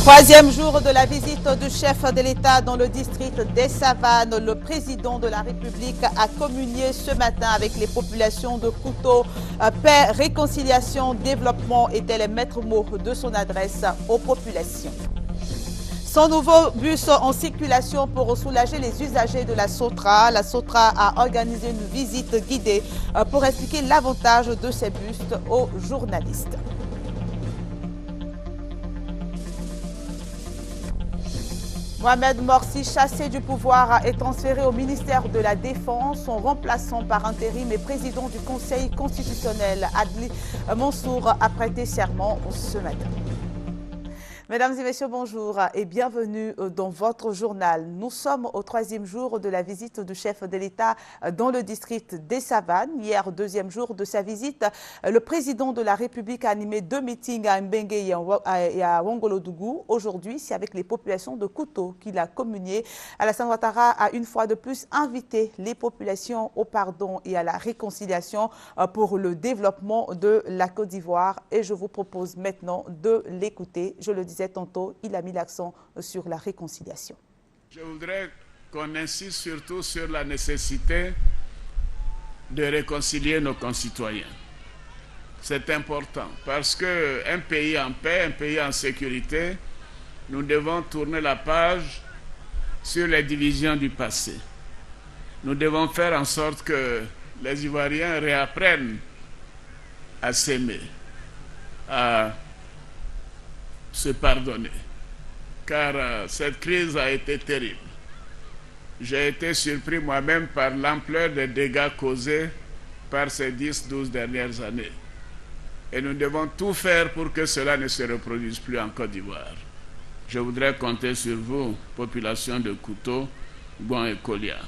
Troisième jour de la visite du chef de l'État dans le district des Savanes. Le président de la République a communié ce matin avec les populations de Kouto. Paix, réconciliation, développement étaient les maîtres mots de son adresse aux populations. Son nouveau bus en circulation pour soulager les usagers de la SOTRA. La SOTRA a organisé une visite guidée pour expliquer l'avantage de ces bus aux journalistes. Mohamed Morsi, chassé du pouvoir, est transféré au ministère de la Défense. Son remplaçant par intérim et président du Conseil constitutionnel, Adli Mansour, a prêté serment ce matin. Mesdames et messieurs, bonjour et bienvenue dans votre journal. Nous sommes au troisième jour de la visite du chef de l'État dans le district des Savanes. Hier, deuxième jour de sa visite, le président de la République a animé 2 meetings à Mbengue et à Wongolodougou. Aujourd'hui, c'est avec les populations de Kouto qu'il a communié. Alassane Ouattara a une fois de plus invité les populations au pardon et à la réconciliation pour le développement de la Côte d'Ivoire. Et je vous propose maintenant de l'écouter. Je le disais tantôt, il a mis l'accent sur la réconciliation. Je voudrais qu'on insiste surtout sur la nécessité de réconcilier nos concitoyens. C'est important parce qu'un pays en paix, un pays en sécurité, nous devons tourner la page sur les divisions du passé. Nous devons faire en sorte que les Ivoiriens réapprennent à s'aimer, à se pardonner, car cette crise a été terrible. J'ai été surpris moi-même par l'ampleur des dégâts causés par ces 10-12 dernières années. Et nous devons tout faire pour que cela ne se reproduise plus en Côte d'Ivoire. Je voudrais compter sur vous, population de Kouto, Bon et Kolia.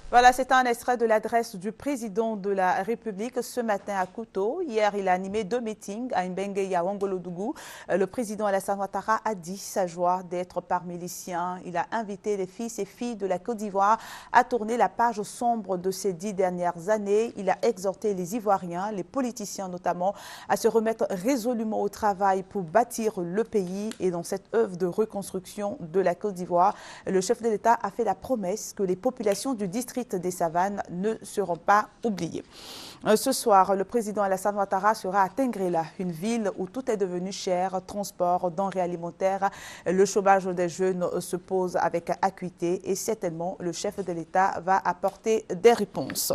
Voilà, c'est un extrait de l'adresse du président de la République ce matin à Kouto. Hier, il a animé 2 meetings à Mbengue et à Wongolodougou. Le président Alassane Ouattara a dit sa joie d'être parmi les siens. Il a invité les fils et filles de la Côte d'Ivoire à tourner la page sombre de ces 10 dernières années. Il a exhorté les Ivoiriens, les politiciens notamment, à se remettre résolument au travail pour bâtir le pays. Et dans cette œuvre de reconstruction de la Côte d'Ivoire, le chef de l'État a fait la promesse que les populations du district des Savanes ne seront pas oubliées. Ce soir, le président Alassane Ouattara sera à Tengrela, une ville où tout est devenu cher, transport, denrées alimentaires. Le chômage des jeunes se pose avec acuité et certainement le chef de l'État va apporter des réponses.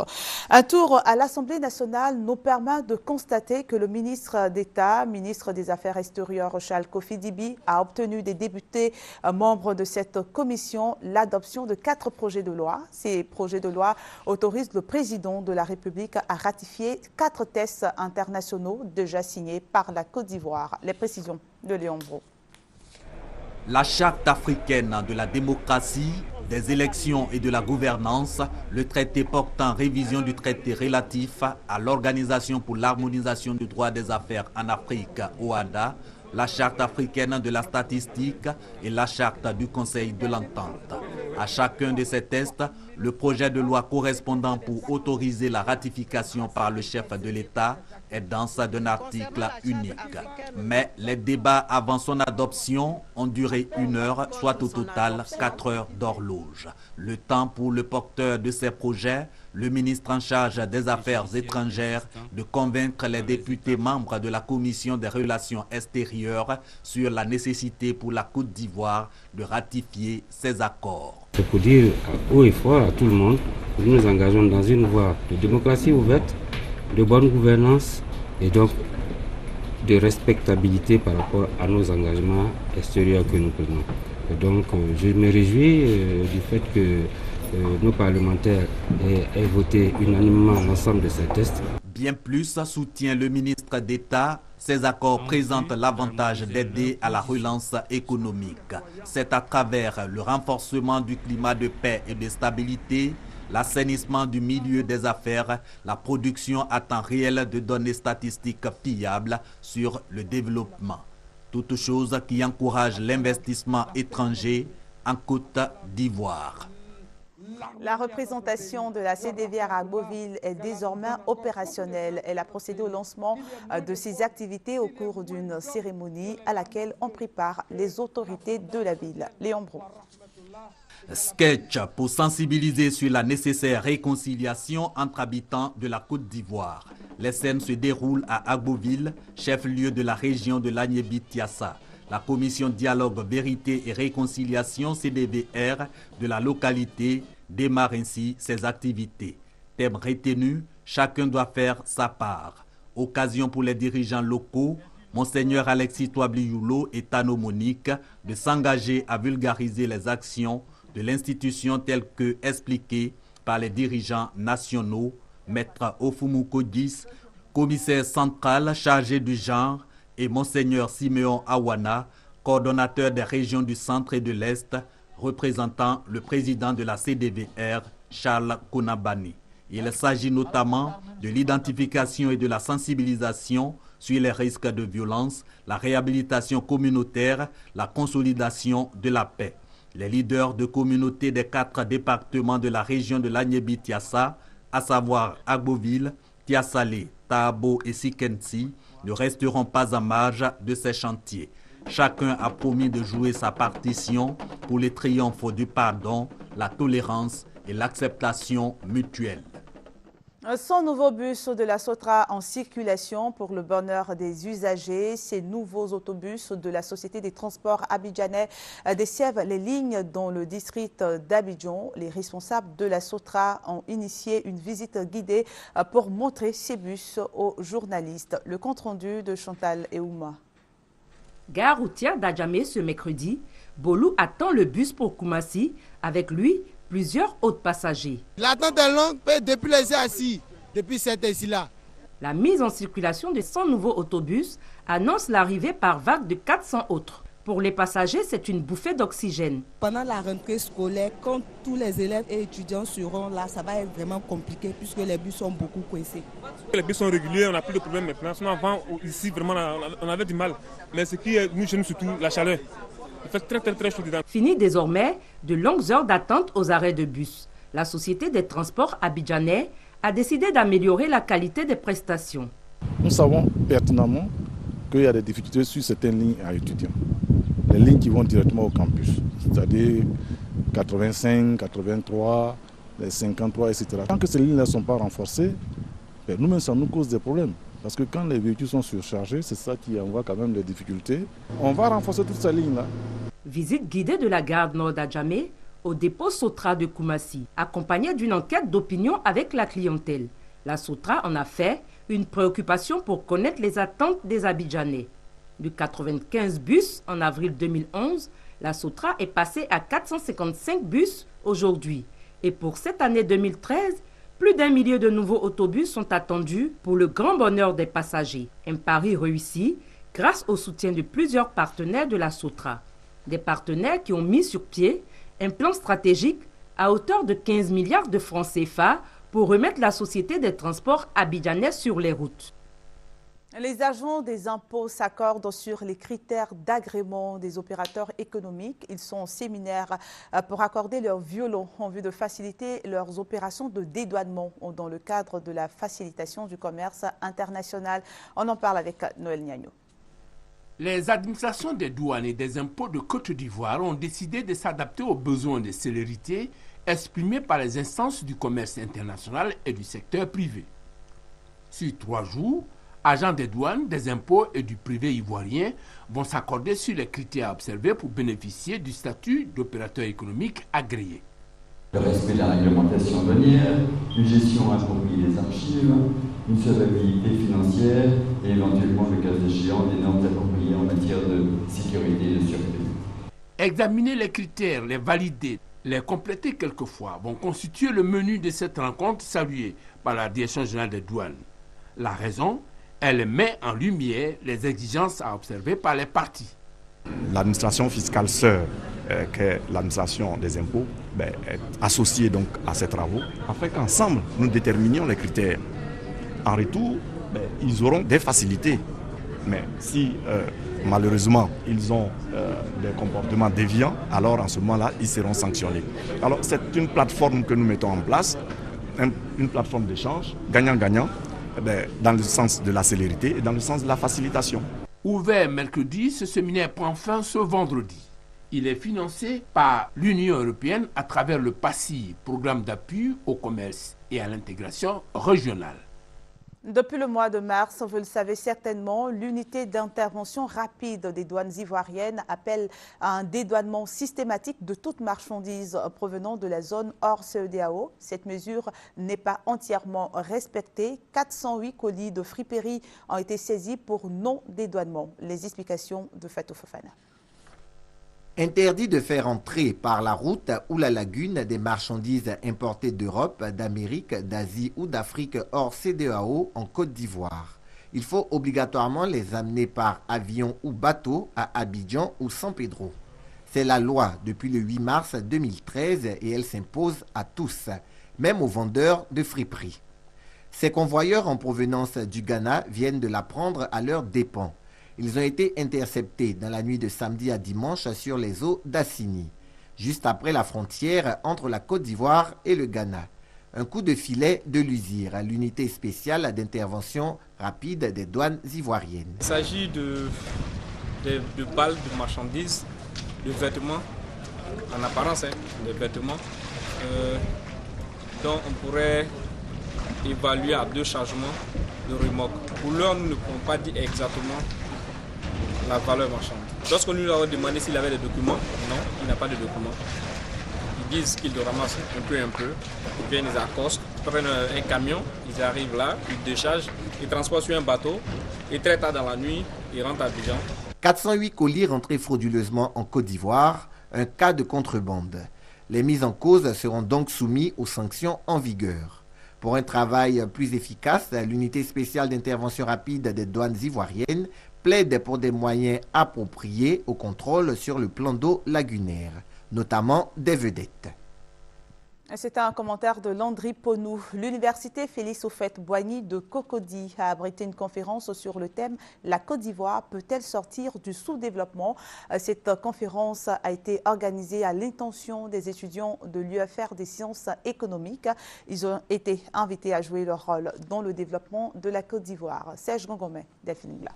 Un tour à l'Assemblée nationale nous permet de constater que le ministre d'État, ministre des Affaires extérieures, Charles Kofi Dibi, a obtenu des députés membres de cette commission l'adoption de 4 projets de loi. Ces projets de loi autorisent le président de la République à ratifier 4 tests internationaux déjà signés par la Côte d'Ivoire. Les précisions de Léon Bro. La Charte africaine de la démocratie, des élections et de la gouvernance, le traité portant révision du traité relatif à l'Organisation pour l'harmonisation du droit des affaires en Afrique, OHADA, la Charte africaine de la statistique et la Charte du Conseil de l'entente. À chacun de ces tests, le projet de loi correspondant pour autoriser la ratification par le chef de l'État est dense d'un article unique. Mais les débats avant son adoption ont duré 1 heure, soit au total 4 heures d'horloge. Le temps pour le porteur de ces projets, le ministre en charge des Affaires étrangères, de convaincre les députés membres de la Commission des relations extérieures sur la nécessité pour la Côte d'Ivoire de ratifier ces accords. C'est pour dire haut et fort à tout le monde que nous nous engageons dans une voie de démocratie ouverte, de bonne gouvernance et donc de respectabilité par rapport à nos engagements extérieurs que nous prenons. Et donc je me réjouis du fait que nos parlementaires aient voté unanimement l'ensemble de ces tests. Bien plus, soutient le ministre d'État, ces accords présentent l'avantage d'aider à la relance économique. C'est à travers le renforcement du climat de paix et de stabilité, l'assainissement du milieu des affaires, la production à temps réel de données statistiques fiables sur le développement. Toute chose qui encourage l'investissement étranger en Côte d'Ivoire. La représentation de la CDVR à Agboville est désormais opérationnelle. Elle a procédé au lancement de ses activités au cours d'une cérémonie à laquelle ont pris part les autorités de la ville. Léon Brou. Sketch pour sensibiliser sur la nécessaire réconciliation entre habitants de la Côte d'Ivoire. Les scènes se déroulent à Agboville, chef-lieu de la région de l'Agnébi-Tiassa. La commission Dialogue, Vérité et Réconciliation CDVR de la localité démarre ainsi ses activités. Thème retenu, chacun doit faire sa part. Occasion pour les dirigeants locaux, Monseigneur Alexis Touabli-Youlo et Tano Monique de s'engager à vulgariser les actions de l'institution telles que expliquées par les dirigeants nationaux, Maître Ofumu Kodis, commissaire central chargé du genre, et Monseigneur Siméon Awana, coordonnateur des régions du centre et de l'Est, représentant le président de la CDVR, Charles Konabani. Il s'agit notamment de l'identification et de la sensibilisation sur les risques de violence, la réhabilitation communautaire, la consolidation de la paix. Les leaders de communautés des 4 départements de la région de l'Agnébi-Tiassa, à savoir Agboville, Tiassalé, Tahabo et Sikensi, ne resteront pas en marge de ces chantiers. Chacun a promis de jouer sa partition pour les triomphes du pardon, la tolérance et l'acceptation mutuelle. 100 nouveaux bus de la Sotra en circulation pour le bonheur des usagers. Ces nouveaux autobus de la Société des transports abidjanais desservent les lignes dans le district d'Abidjan. Les responsables de la Sotra ont initié une visite guidée pour montrer ces bus aux journalistes. Le compte-rendu de Chantal Eouma. Gare routière d'Adjamé ce mercredi, Bolou attend le bus pour Koumassi. Avec lui, plusieurs autres passagers. L'attente est longue depuis les assis, depuis cette ici-là. La mise en circulation de 100 nouveaux autobus annonce l'arrivée par vague de 400 autres. Pour les passagers, c'est une bouffée d'oxygène. Pendant la rentrée scolaire, quand tous les élèves et étudiants seront là, ça va être vraiment compliqué puisque les bus sont beaucoup coincés. Les bus sont réguliers, on n'a plus de problème maintenant. Sinon avant, ici, vraiment, on avait du mal. Mais ce qui nous gêne surtout, la chaleur. Il fait très chaud dedans. Fini désormais de longues heures d'attente aux arrêts de bus. La Société des transports abidjanais a décidé d'améliorer la qualité des prestations. Nous savons pertinemment qu'il y a des difficultés sur certaines lignes à étudiants. Les lignes qui vont directement au campus, c'est-à-dire 85, 83, les 53, etc. Tant que ces lignes ne sont pas renforcées, nous-mêmes, ça nous cause des problèmes. Parce que quand les véhicules sont surchargés, c'est ça qui envoie quand même des difficultés. On va renforcer toutes ces lignes-là. Visite guidée de la gare nord d'Adjamé au dépôt Sotra de Koumassi, accompagnée d'une enquête d'opinion avec la clientèle. La Sotra en a fait une préoccupation pour connaître les attentes des Abidjanais. De 95 bus en avril 2011, la Sotra est passée à 455 bus aujourd'hui. Et pour cette année 2013, plus d'1 millier de nouveaux autobus sont attendus pour le grand bonheur des passagers. Un pari réussi grâce au soutien de plusieurs partenaires de la Sotra. Des partenaires qui ont mis sur pied un plan stratégique à hauteur de 15 milliards de francs CFA pour remettre la Société des transports abidjanais sur les routes. Les agents des impôts s'accordent sur les critères d'agrément des opérateurs économiques. Ils sont en séminaire pour accorder leur violon en vue de faciliter leurs opérations de dédouanement dans le cadre de la facilitation du commerce international. On en parle avec Noël Niagno. Les administrations des douanes et des impôts de Côte d'Ivoire ont décidé de s'adapter aux besoins de célérité exprimés par les instances du commerce international et du secteur privé. Sur 3 jours, agents des douanes, des impôts et du privé ivoirien vont s'accorder sur les critères à observer pour bénéficier du statut d'opérateur économique agréé. Le respect de la réglementation douanière, une gestion appropriée des archives, une solvabilité financière et éventuellement, le cas échéant, des normes appropriées en matière de sécurité et de sûreté. Examiner les critères, les valider, les compléter quelquefois vont constituer le menu de cette rencontre saluée par la Direction générale des douanes. La raison, elle met en lumière les exigences à observer par les parties. L'administration fiscale sœur, qu'est l'administration des impôts, est associée donc à ces travaux, afin qu'ensemble nous déterminions les critères. En retour, ils auront des facilités Mais si malheureusement ils ont des comportements déviants, alors en ce moment-là, ils seront sanctionnés. Alors c'est une plateforme que nous mettons en place, une plateforme d'échange, gagnant-gagnant, dans le sens de la célérité et dans le sens de la facilitation. Ouvert mercredi, ce séminaire prend fin ce vendredi. Il est financé par l'Union européenne à travers le PACI, programme d'appui au commerce et à l'intégration régionale. Depuis le mois de mars, vous le savez certainement, l'unité d'intervention rapide des douanes ivoiriennes appelle à un dédouanement systématique de toute marchandise provenant de la zone hors CEDEAO. Cette mesure n'est pas entièrement respectée. 408 colis de friperie ont été saisis pour non-dédouanement. Les explications de Fatou Fofana. Interdit de faire entrer par la route ou la lagune des marchandises importées d'Europe, d'Amérique, d'Asie ou d'Afrique hors CEDEAO en Côte d'Ivoire. Il faut obligatoirement les amener par avion ou bateau à Abidjan ou San Pedro. C'est la loi depuis le 8 mars 2013 et elle s'impose à tous, même aux vendeurs de friperies. Ces convoyeurs en provenance du Ghana viennent de la prendre à leurs dépens. Ils ont été interceptés dans la nuit de samedi à dimanche sur les eaux d'Assini, juste après la frontière entre la Côte d'Ivoire et le Ghana. Un coup de filet de l'USIR, l'unité spéciale d'intervention rapide des douanes ivoiriennes. Il s'agit de balles de marchandises, de vêtements, en apparence, de vêtements, dont on pourrait évaluer à 2 chargements de remorque. Pour l'heure, nous ne pouvons pas dire exactement la valeur marchande. Lorsque nous lui avons demandé s'il avait des documents, non, il n'a pas de documents. Ils disent qu'ils le ramassent un peu. Ils viennent, ils accostent, ils prennent un camion, ils arrivent là, ils déchargent, ils transportent sur un bateau, et très tard dans la nuit, ils rentrent à Abidjan. 408 colis rentrés frauduleusement en Côte d'Ivoire, un cas de contrebande. Les mises en cause seront donc soumis aux sanctions en vigueur. Pour un travail plus efficace, l'unité spéciale d'intervention rapide des douanes ivoiriennes plaide pour des moyens appropriés au contrôle sur le plan d'eau lagunaire, notamment des vedettes. C'est un commentaire de Landry Ponou. L'université Félix Houphouët-Boigny de Cocody a abrité une conférence sur le thème « La Côte d'Ivoire peut-elle sortir du sous-développement ?» Cette conférence a été organisée à l'intention des étudiants de l'UFR des sciences économiques. Ils ont été invités à jouer leur rôle dans le développement de la Côte d'Ivoire. Serge Gongomé, Delphine Ngla.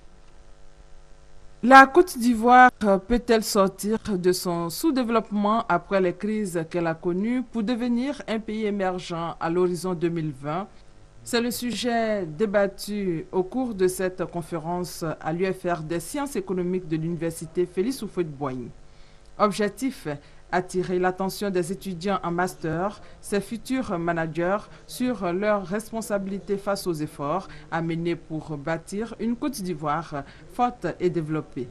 La Côte d'Ivoire peut-elle sortir de son sous-développement après les crises qu'elle a connues pour devenir un pays émergent à l'horizon 2020? C'est le sujet débattu au cours de cette conférence à l'UFR des sciences économiques de l'université Félix Houphouët-Boigny. Objectif: attirer l'attention des étudiants en master, ces futurs managers, sur leurs responsabilités face aux efforts à mener pour bâtir une Côte d'Ivoire forte et développée.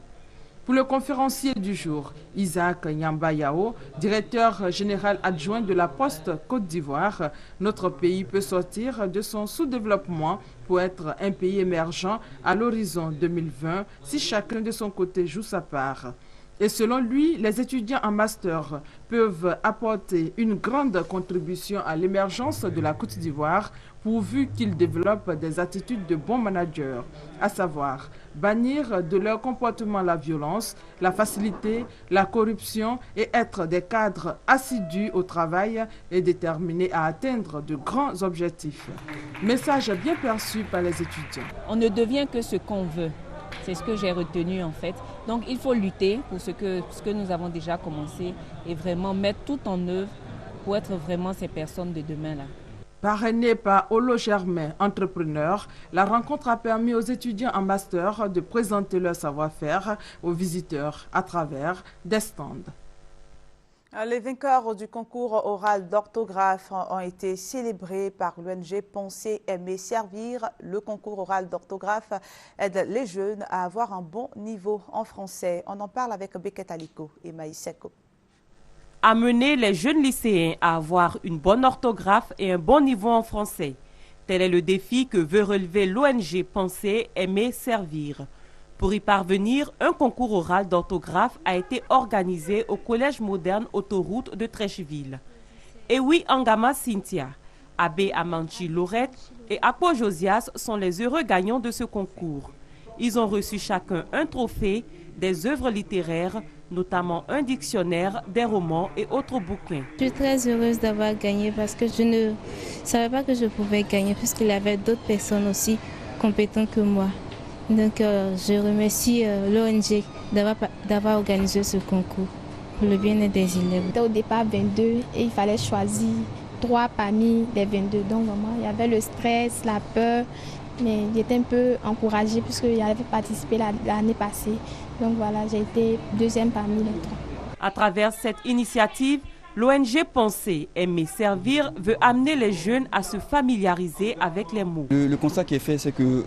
Pour le conférencier du jour, Isaac Nyamba Yao, directeur général adjoint de la Poste Côte d'Ivoire, notre pays peut sortir de son sous-développement pour être un pays émergent à l'horizon 2020 si chacun de son côté joue sa part. Et selon lui, les étudiants en master peuvent apporter une grande contribution à l'émergence de la Côte d'Ivoire pourvu qu'ils développent des attitudes de bons managers, à savoir bannir de leur comportement la violence, la facilité, la corruption et être des cadres assidus au travail et déterminés à atteindre de grands objectifs. Message bien perçu par les étudiants. On ne devient que ce qu'on veut. C'est ce que j'ai retenu en fait. Donc il faut lutter pour ce que nous avons déjà commencé et vraiment mettre tout en œuvre pour être vraiment ces personnes de demain là. Parrainée par Olo Germain, entrepreneur, la rencontre a permis aux étudiants en master de présenter leur savoir-faire aux visiteurs à travers des stands. Les vainqueurs du concours oral d'orthographe ont été célébrés par l'ONG Penser, Aimer, Servir. Le concours oral d'orthographe aide les jeunes à avoir un bon niveau en français. On en parle avec Beket Aliko et Maïs Seko. Amener les jeunes lycéens à avoir une bonne orthographe et un bon niveau en français. Tel est le défi que veut relever l'ONG Penser, Aimer, Servir. Pour y parvenir, un concours oral d'orthographe a été organisé au Collège moderne Autoroute de Trècheville. Ewi Angama Cynthia, Abbé Amanchi Laurette et Apo Josias sont les heureux gagnants de ce concours. Ils ont reçu chacun un trophée, des œuvres littéraires, notamment un dictionnaire, des romans et autres bouquins. Je suis très heureuse d'avoir gagné parce que je ne savais pas que je pouvais gagner puisqu'il y avait d'autres personnes aussi compétentes que moi. Donc je remercie l'ONG d'avoir organisé ce concours pour le bien-être des élèves. C'était au départ 22 et il fallait choisir 3 parmi les 22. Donc vraiment, il y avait le stress, la peur, mais j'étais un peu encouragée puisque j'avais participé l'année passée. Donc voilà, j'ai été deuxième parmi les 3. À travers cette initiative, l'ONG Penser, Aimer, Servir veut amener les jeunes à se familiariser avec les mots. Le constat qui est fait, c'est que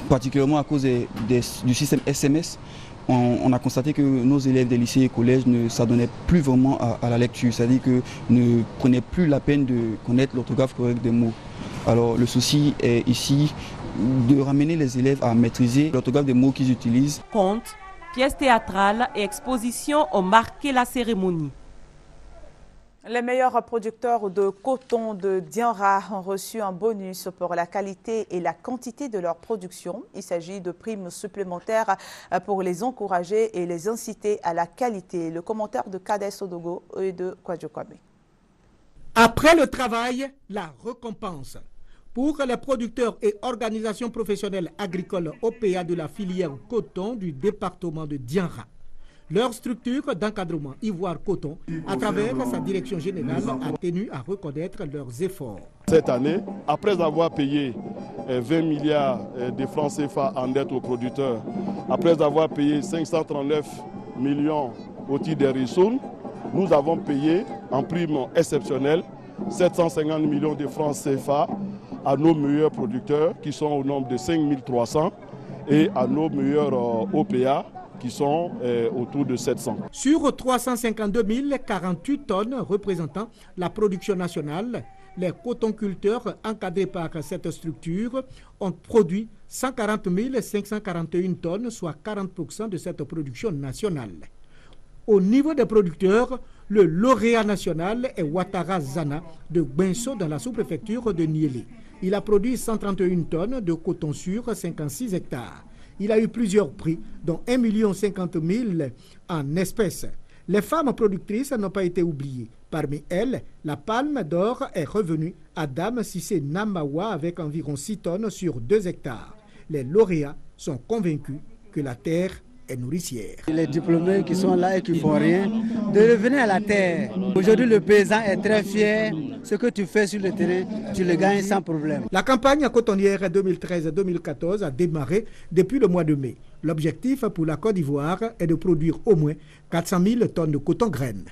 particulièrement à cause du système SMS, on a constaté que nos élèves des lycées et collèges ne s'adonnaient plus vraiment à la lecture, c'est-à-dire qu'ils ne prenaient plus la peine de connaître l'orthographe correcte des mots. Alors le souci est ici de ramener les élèves à maîtriser l'orthographe des mots qu'ils utilisent. Contes, pièces théâtrales et expositions ont marqué la cérémonie. Les meilleurs producteurs de coton de Dianra ont reçu un bonus pour la qualité et la quantité de leur production. Il s'agit de primes supplémentaires pour les encourager et les inciter à la qualité. Le commentaire de Kades Odogo et de Kwadjo Kwame. Après le travail, la récompense. Pour les producteurs et organisations professionnelles agricoles OPA de la filière coton du département de Dianra. Leur structure d'encadrement Ivoire Coton, à travers sa direction générale, a tenu à reconnaître leurs efforts. Cette année, après avoir payé 20 milliards de francs CFA en dette aux producteurs, après avoir payé 539 millions au titre des ressources, nous avons payé en prime exceptionnelle 750 millions de francs CFA à nos meilleurs producteurs qui sont au nombre de 5300 et à nos meilleurs OPA qui sont autour de 700. Sur 352 048 tonnes représentant la production nationale, les cotonculteurs encadrés par cette structure ont produit 140 541 tonnes, soit 40% de cette production nationale. Au niveau des producteurs, le lauréat national est Ouattara Zana de Benso dans la sous-préfecture de Niélé. Il a produit 131 tonnes de coton sur 56 hectares. Il a eu plusieurs prix, dont 1 50 000 en espèces. Les femmes productrices n'ont pas été oubliées. Parmi elles, la palme d'or est revenue à Dame Sissé Namawa avec environ 6 tonnes sur 2 hectares. Les lauréats sont convaincus que la terre est nourricière. Les diplômés qui sont là et qui ne font rien, de revenir à la terre. Aujourd'hui, le paysan est très fier. Ce que tu fais sur le terrain, tu le gagnes sans problème. La campagne cotonnière 2013-2014 a démarré depuis le mois de mai. L'objectif pour la Côte d'Ivoire est de produire au moins 400 000 tonnes de coton-graines.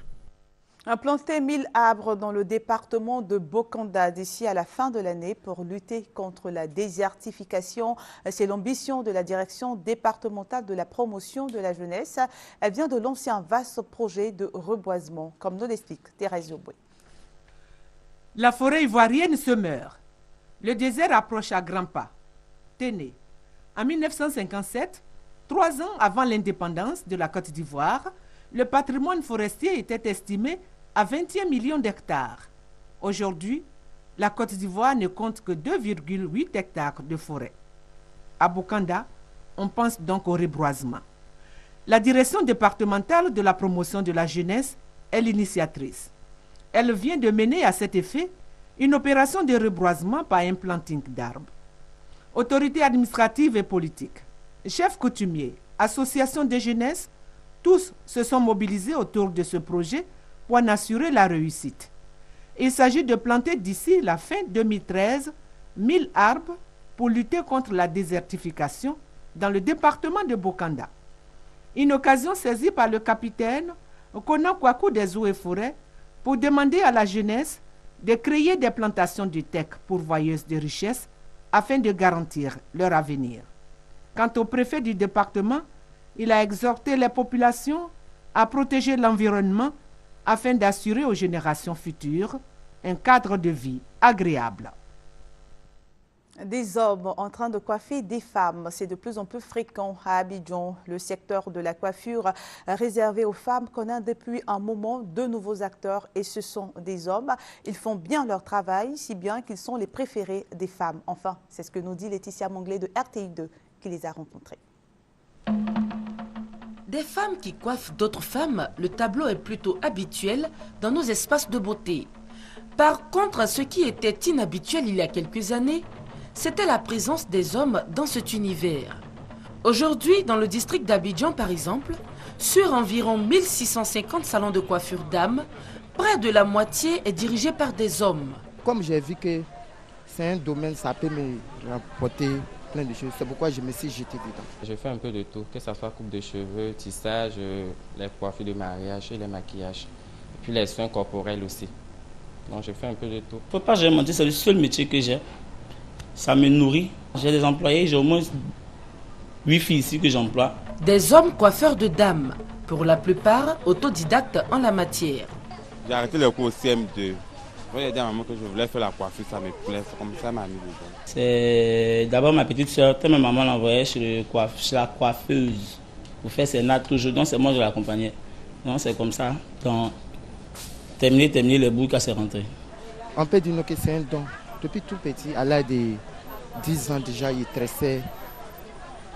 Planter 1000 arbres dans le département de Bokanda d'ici à la fin de l'année pour lutter contre la désertification. C'est l'ambition de la direction départementale de la promotion de la jeunesse. Elle vient de lancer un vaste projet de reboisement, comme nous l'explique Thérèse Yoboué. La forêt ivoirienne se meurt. Le désert approche à grands pas. Tenez, en 1957, 3 ans avant l'indépendance de la Côte d'Ivoire, le patrimoine forestier était estimé à 21 millions d'hectares. Aujourd'hui, la Côte d'Ivoire ne compte que 2,8 hectares de forêt. À Bokanda, on pense donc au reboisement. La direction départementale de la promotion de la jeunesse est l'initiatrice. Elle vient de mener à cet effet une opération de reboisement par un planting d'arbres. Autorités administratives et politiques, chefs coutumiers, associations de jeunesse, tous se sont mobilisés autour de ce projet pour en assurer la réussite. Il s'agit de planter d'ici la fin 2013 1000 arbres pour lutter contre la désertification dans le département de Bokanda. Une occasion saisie par le capitaine Konan Kwaku des eaux et forêts pour demander à la jeunesse de créer des plantations de teck pourvoyeuses de richesses afin de garantir leur avenir. Quant au préfet du département, il a exhorté les populations à protéger l'environnement afin d'assurer aux générations futures un cadre de vie agréable. Des hommes en train de coiffer des femmes, c'est de plus en plus fréquent à Abidjan. Le secteur de la coiffure réservé aux femmes connaît depuis un moment de nouveaux acteurs et ce sont des hommes. Ils font bien leur travail, si bien qu'ils sont les préférés des femmes. Enfin, c'est ce que nous dit Laetitia Monglet de RTI2 qui les a rencontrés. Des femmes qui coiffent d'autres femmes, le tableau est plutôt habituel dans nos espaces de beauté. Par contre, ce qui était inhabituel il y a quelques années, c'était la présence des hommes dans cet univers. Aujourd'hui, dans le district d'Abidjan par exemple, sur environ 1650 salons de coiffure dames, près de la moitié est dirigée par des hommes. Comme j'ai vu que c'est un domaine, ça peut me rapporter plein de choses. C'est pourquoi je me suis jeté dedans. Je fais un peu de tout, que ce soit coupe de cheveux, tissage, les coiffures de mariage et les maquillages. Et puis les soins corporels aussi. Donc je fais un peu de tout. Faut pas que je mentir, c'est le seul métier que j'ai. Ça me nourrit. J'ai des employés, j'ai au moins 8 filles ici que j'emploie. Des hommes coiffeurs de dames, pour la plupart autodidactes en la matière. J'ai arrêté le cours au CM2. J'ai dit à maman que je voulais faire la coiffure, ça me plaît, comme ça m'a mis dedans. C'est d'abord ma petite soeur, ma maman l'envoyait chez la coiffeuse pour faire ses nattes toujours, donc c'est moi je l'accompagnais. Donc c'est comme ça. Donc, terminer le bout quand c'est rentré. On peut dire que c'est un don. Depuis tout petit, à l'âge de 10 ans déjà, il tressait,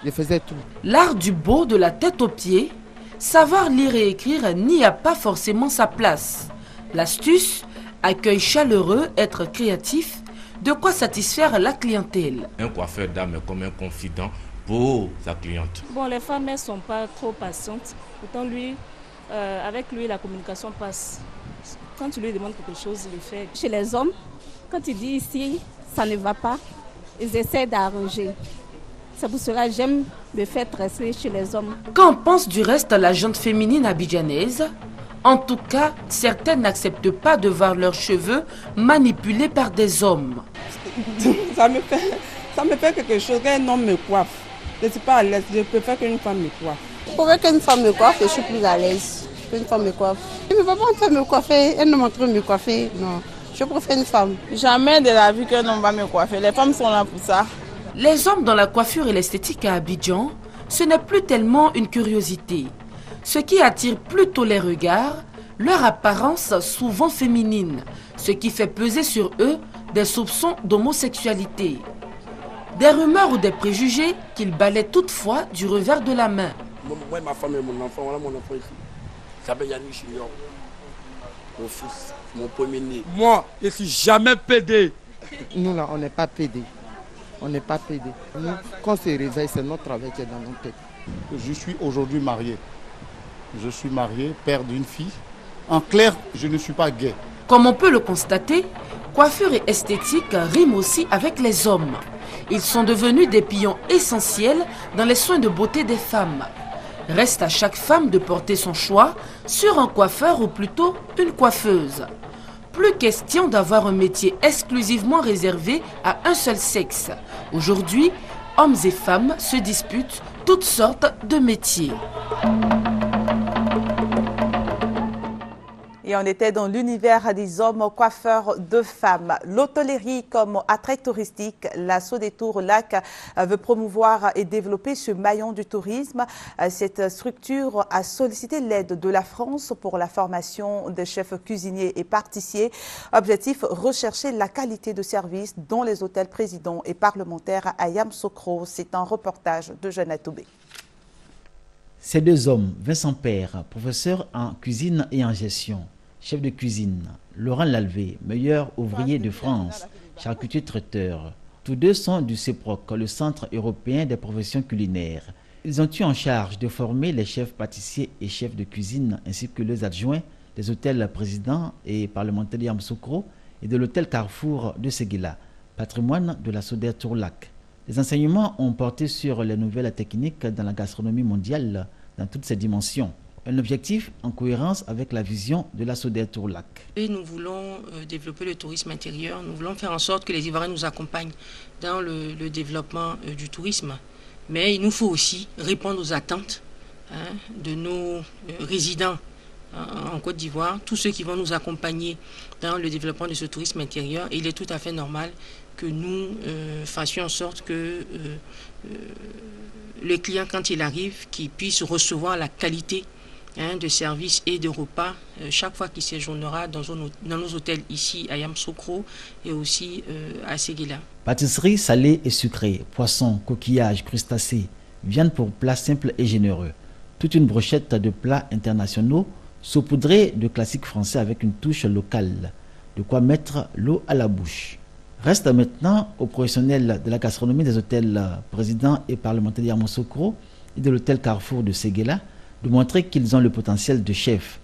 il faisait tout. L'art du beau de la tête aux pieds, savoir lire et écrire n'y a pas forcément sa place. L'astuce, accueil chaleureux, être créatif, de quoi satisfaire la clientèle. Un coiffeur d'âme est comme un confident pour sa cliente. Bon, les femmes, elles ne sont pas trop patientes. Pourtant, avec lui, la communication passe. Quand tu lui demandes quelque chose, il le fait. Chez les hommes, quand il dit ici, ça ne va pas, ils essaient d'arranger. C'est pour cela que j'aime me faire tresser chez les hommes. Qu'en pense du reste la gente féminine abidjanaise? En tout cas, certaines n'acceptent pas de voir leurs cheveux manipulés par des hommes. Ça me fait quelque chose qu'un homme me coiffe. Je ne suis pas à l'aise, je préfère qu'une femme me coiffe. Pour qu'une femme me coiffe, je suis plus à l'aise qu'une femme me coiffe. Je ne peux pas entrer me coiffer, un homme entre me coiffer, non. Je préfère une femme. Jamais de la vie qu'un homme va me coiffer. Les femmes sont là pour ça. Les hommes dans la coiffure et l'esthétique à Abidjan, ce n'est plus tellement une curiosité. Ce qui attire plutôt les regards, leur apparence souvent féminine, ce qui fait peser sur eux des soupçons d'homosexualité. Des rumeurs ou des préjugés qu'ils balaient toutefois du revers de la main. Moi, ma femme et mon enfant, voilà mon enfant ici. Il s'appelle Yannick Chignon. Mon fils, mon premier-né. Moi, je ne suis jamais pédé. Nous là, on n'est pas pédé. On n'est pas pédé. Nous, quand on se réveille, c'est notre travail qui est dans nos têtes. Je suis aujourd'hui marié. Je suis marié, père d'une fille. En clair, je ne suis pas gay. Comme on peut le constater, coiffure et esthétique riment aussi avec les hommes. Ils sont devenus des piliers essentiels dans les soins de beauté des femmes. Reste à chaque femme de porter son choix sur un coiffeur ou plutôt une coiffeuse. Plus question d'avoir un métier exclusivement réservé à un seul sexe. Aujourd'hui, hommes et femmes se disputent toutes sortes de métiers. Et on était dans l'univers des hommes coiffeurs de femmes. L'hôtellerie comme attrait touristique, la Sodetour Lac veut promouvoir et développer ce maillon du tourisme. Cette structure a sollicité l'aide de la France pour la formation des chefs cuisiniers et pâtissiers. Objectif, rechercher la qualité de service dans les hôtels présidents et parlementaires à Yamoussoukro. C'est un reportage de Jeanne Toubé. Ces deux hommes, Vincent Père, professeur en cuisine et en gestion, chef de cuisine, Laurent Lalvé, meilleur ouvrier de France, charcutier traiteur. Tous deux sont du CEPROC, le Centre européen des professions culinaires. Ils ont eu en charge de former les chefs pâtissiers et chefs de cuisine ainsi que les adjoints des hôtels présidents et parlementaires de Yamoussoukro et de l'hôtel Carrefour de Séguéla, patrimoine de la Sodetour Lac. Les enseignements ont porté sur les nouvelles techniques dans la gastronomie mondiale dans toutes ses dimensions. Un objectif en cohérence avec la vision de la Sodetour Lac. Et nous voulons développer le tourisme intérieur. Nous voulons faire en sorte que les Ivoiriens nous accompagnent dans le développement du tourisme. Mais il nous faut aussi répondre aux attentes de nos résidents en Côte d'Ivoire, tous ceux qui vont nous accompagner dans le développement de ce tourisme intérieur. Et il est tout à fait normal que nous fassions en sorte que le client, quand il arrive, qu'il puisse recevoir la qualité de services et de repas chaque fois qu'il séjournera dans nos hôtels ici à Yamoussoukro et aussi à Séguéla. Pâtisserie salée et sucrée, poissons, coquillages, crustacés, viande pour plats simples et généreux. Toute une brochette de plats internationaux saupoudrés de classiques français avec une touche locale. De quoi mettre l'eau à la bouche. Reste maintenant aux professionnels de la gastronomie des hôtels présidents et parlementaires Yamoussoukro et de l'hôtel Carrefour de Séguéla de montrer qu'ils ont le potentiel de chefs.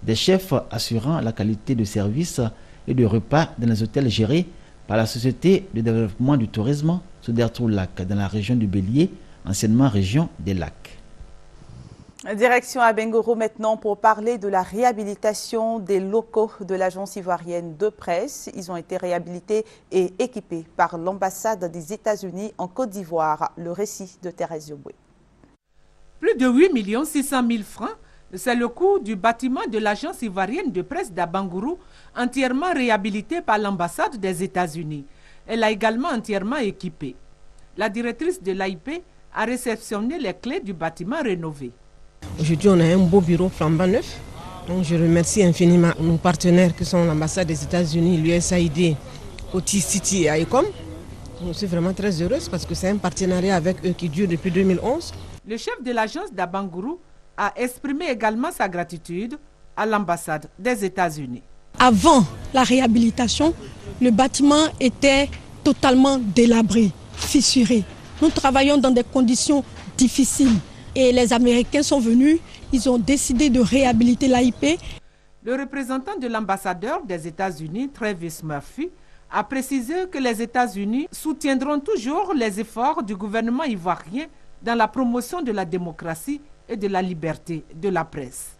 Des chefs assurant la qualité de service et de repas dans les hôtels gérés par la Société de développement du tourisme Sodertro-Lac dans la région du Bélier, anciennement région des Lacs. Direction à Bengoro maintenant pour parler de la réhabilitation des locaux de l'agence ivoirienne de presse. Ils ont été réhabilités et équipés par l'ambassade des États-Unis en Côte d'Ivoire. Le récit de Thérèse Yoboué. Plus de 8 600 000 francs, c'est le coût du bâtiment de l'agence ivoirienne de presse d'Abangourou, entièrement réhabilité par l'ambassade des États-Unis. Elle a également entièrement équipé. La directrice de l'AIP a réceptionné les clés du bâtiment rénové. Aujourd'hui, on a un beau bureau flambant neuf. Donc, je remercie infiniment nos partenaires qui sont l'ambassade des États-Unis, l'USAID, Otis City et ICOM. Je suis vraiment très heureuse parce que c'est un partenariat avec eux qui dure depuis 2011. Le chef de l'agence d'Abangourou a exprimé également sa gratitude à l'ambassade des États-Unis. Avant la réhabilitation, le bâtiment était totalement délabré, fissuré. Nous travaillons dans des conditions difficiles. Et les Américains sont venus, ils ont décidé de réhabiliter l'AIP. Le représentant de l'ambassadeur des États-Unis, Travis Murphy, a précisé que les États-Unis soutiendront toujours les efforts du gouvernement ivoirien dans la promotion de la démocratie et de la liberté de la presse.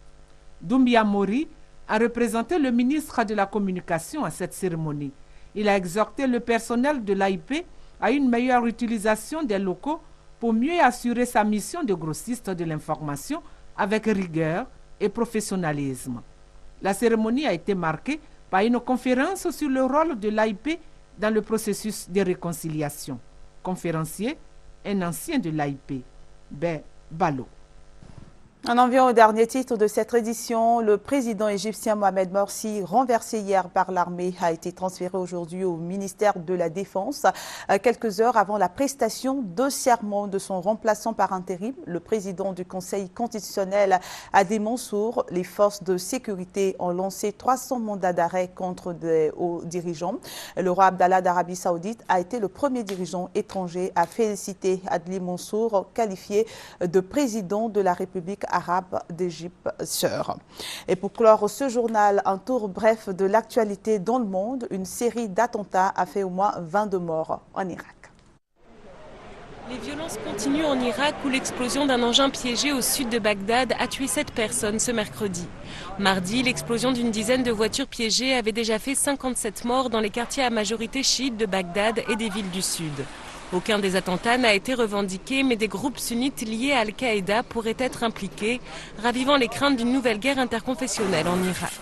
Doumbia Mori a représenté le ministre de la Communication à cette cérémonie. Il a exhorté le personnel de l'AIP à une meilleure utilisation des locaux pour mieux assurer sa mission de grossiste de l'information avec rigueur et professionnalisme. La cérémonie a été marquée par une conférence sur le rôle de l'AIP dans le processus de réconciliation. Conférencier, un ancien de l'AIP, Ben Balo. On vient au dernier titre de cette édition. Le président égyptien Mohamed Morsi, renversé hier par l'armée, a été transféré aujourd'hui au ministère de la Défense, quelques heures avant la prestation de serment de son remplaçant par intérim, le président du Conseil constitutionnel, Hadi Mansour. Les forces de sécurité ont lancé 300 mandats d'arrêt contre des hauts dirigeants. Le roi Abdallah d'Arabie Saoudite a été le premier dirigeant étranger à féliciter Hadi Mansour, qualifié de président de la République arabe d'Égypte sœur. Et pour clore ce journal, un tour bref de l'actualité dans le monde. Une série d'attentats a fait au moins 22 morts en Irak. Les violences continuent en Irak où l'explosion d'un engin piégé au sud de Bagdad a tué 7 personnes ce mercredi. Mardi, l'explosion d'une dizaine de voitures piégées avait déjà fait 57 morts dans les quartiers à majorité chiite de Bagdad et des villes du sud. Aucun des attentats n'a été revendiqué, mais des groupes sunnites liés à Al-Qaïda pourraient être impliqués, ravivant les craintes d'une nouvelle guerre interconfessionnelle en Irak.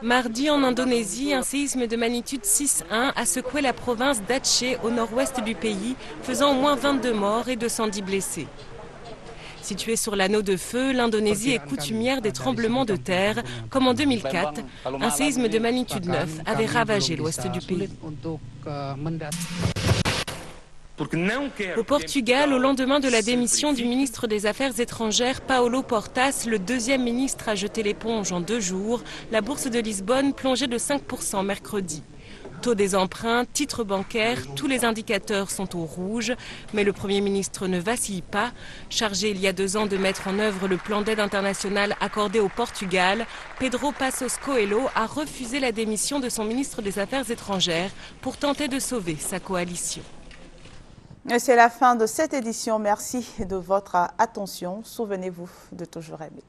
Mardi, en Indonésie, un séisme de magnitude 6,1 a secoué la province d'Aceh au nord-ouest du pays, faisant au moins 22 morts et 210 blessés. Située sur l'anneau de feu, l'Indonésie est coutumière des tremblements de terre, comme en 2004, un séisme de magnitude 9 avait ravagé l'ouest du pays. Au Portugal, au lendemain de la démission du ministre des Affaires étrangères Paulo Portas, le deuxième ministre a jeté l'éponge en 2 jours, la bourse de Lisbonne plongeait de 5% mercredi. Taux des emprunts, titres bancaires, tous les indicateurs sont au rouge, mais le Premier ministre ne vacille pas. Chargé il y a 2 ans de mettre en œuvre le plan d'aide international accordé au Portugal, Pedro Passos Coelho a refusé la démission de son ministre des Affaires étrangères pour tenter de sauver sa coalition. C'est la fin de cette édition. Merci de votre attention. Souvenez-vous de toujours aimer.